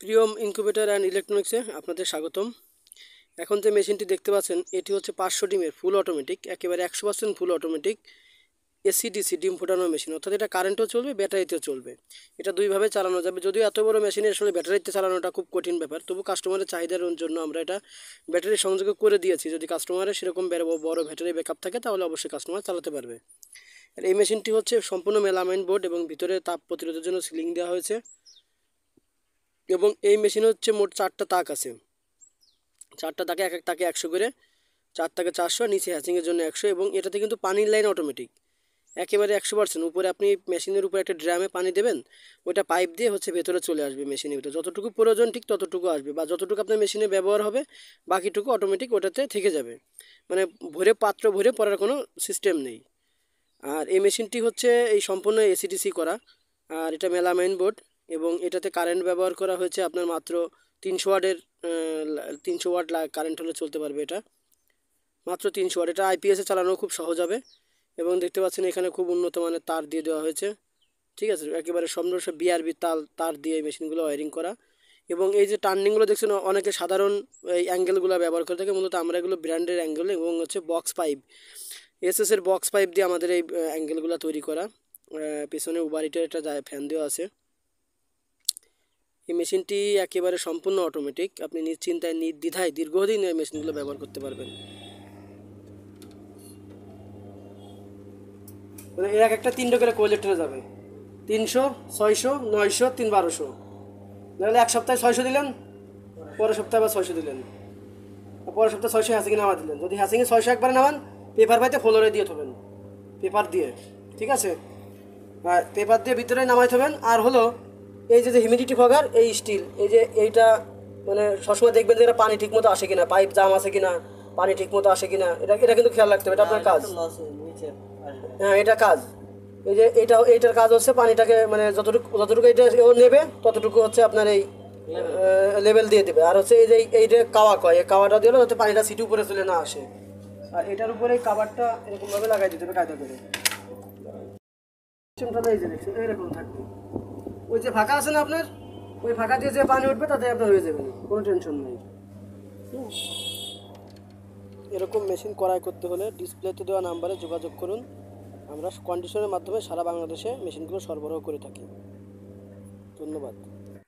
Priyam incubator and ইলেকট্রনিক্সে আপনাদের স্বাগতম। এখন যে মেশিনটি দেখতে পাচ্ছেন এটি হচ্ছে 500 ডিমের ফুল অটোমেটিক, একেবারে 100% ফুল অটোমেটিক এসিডিসি ডিম ফোটানো মেশিন। অর্থাৎ এটা কারেন্টও চলবে, ব্যাটারিতেও চলবে। এটা দুইভাবে চালানো যাবে। যদিও এত বড় মেশিনে আসলে ব্যাটারিতে চালানোটা খুব কঠিন ব্যাপার, তবু কাস্টমারের চাহিদার জন্য আমরা এটা ব্যাটারি সংযোগ করে দিয়েছি। যদি কাস্টমারের সেরকম বড় ব্যাটারি ব্যাকআপ থাকে তাহলে অবশ্যই কাস্টমার চালাতে পারবে। আর এই মেশিনটি হচ্ছে সম্পূর্ণ মেলামাইন বোর্ড এবং ভিতরে তাপ প্রতিরোধের জন্য সিলিং দেওয়া হয়েছে। এবং এই মেশিনে হচ্ছে মোট 4টা তাক আছে। 4টা তাকে এক এক তাকে 100 করে, 4 তাকে 400, নিচে হ্যাচিংয়ের জন্য 100। এবং এটাতে কিন্তু পানির লাইন অটোমেটিক, একেবারে 100%। উপরে আপনি মেশিনের উপরে একটা ড্রামে পানি দেবেন, ওইটা পাইপ দিয়ে হচ্ছে ভেতরে চলে আসবে মেশিনের ভিতরে। যতটুকু প্রয়োজন ঠিক ততটুকু আসবে, বা যতটুকু আপনার মেশিনে ব্যবহার হবে বাকিটুকু অটোমেটিক ওটাতে থেকে যাবে। মানে পাত্র ভরে পড়ার কোনো সিস্টেম নেই। আর এই মেশিনটি হচ্ছে এই সম্পূর্ণ এসিডিসি করা। আর এটা মেলামাইন বোর্ড, এবং এটাতে কারেন্ট ব্যবহার করা হয়েছে আপনার মাত্র 300 ওয়াটের। 300 ওয়াট কারেন্ট হলে চলতে পারবে এটা, মাত্র 300 ওয়াট। এটা আইপিএসে চালানো খুব সহজ হবে। এবং দেখতে পাচ্ছেন এখানে খুব উন্নত মানের তার দিয়ে দেওয়া হয়েছে। ঠিক আছে, একেবারে সম্পূর্ণ বিআরবি তার দিয়ে এই মেশিনগুলো ওয়ারিং করা। এবং এই যে টার্নিংগুলো দেখছেন, অনেকে সাধারণ এই অ্যাঙ্গেলগুলো ব্যবহার করে থাকে, মূলত আমরা এগুলো ব্র্যান্ডের অ্যাঙ্গেল এবং হচ্ছে বক্স পাইপ, এসএসের বক্স পাইপ দিয়ে আমাদের এই অ্যাঙ্গেলগুলো তৈরি করা। পেছনে উবারিটার একটা ফ্যান দেওয়া আছে। এই মেশিনটি একেবারে সম্পূর্ণ অটোমেটিক, আপনি নিশ্চিন্তায় নির্দ্বিধায় দীর্ঘদিন এই মেশিনগুলো ব্যবহার করতে পারবেন। মানে এর একটা 3টা করে কোয়েলেক্টরে যাবে, 300, 600, 900, 1200। নাহলে এক সপ্তাহে 600 দিলেন, পরের সপ্তাহে আবার 600 দিলেন, পরের সপ্তাহে 600 হ্যাসিংয়ে নামা দিলেন। যদি হ্যাসিংয়ে 600 একবারে নামান, পেপার পাইতে ফ্লোরে দিয়ে থবেন, পেপার দিয়ে। ঠিক আছে, আর পেপার দিয়ে ভিতরে নামাই থবেন। আর হলো এই যে হিউমিডিটি ফগার, এই স্টিল, এই যে এইটা মানে সবসময় দেখবেন যে এটা পানি ঠিক মতো আসে কিনা, পাইপ জাম আছে কিনা, পানি ঠিক মতো আসে কিনা, এটা এটা কিন্তু খেয়াল রাখতে হবে। এটা আপনার কাজ। হ্যাঁ, এটা কাজ। এই যে এইটার কাজ হচ্ছে পানিটাকে মানে যতটুকু এটা ও নেবে ততটুকু হচ্ছে আপনার এই লেভেল দিয়ে দেবে। আর হচ্ছে এই যে এইটা কাওয়া কয়, এই কাওয়াটা দিলে যাতে পানিটা সিটি উপরে চলে না আসে। আর এটার উপরে এই কাভারটা এরকমভাবে লাগাই দিতে হবে কায়দা করে। সিস্টেমটা এই যে দেখছেন এরকম থাকবে। ওই যে ফাঁকা আছে না আপনার, ওই ফাঁকা দিয়ে যে পানি উঠবে তাতে আপনার হয়ে যাবে, কোনো টেনশন নেই। এরকম মেশিন ক্রয় করতে হলে ডিসপ্লেতে দেওয়া নাম্বারে যোগাযোগ করুন। আমরা কন্ডিশনের মাধ্যমে সারা বাংলাদেশে মেশিনগুলো সরবরাহ করে থাকি। ধন্যবাদ।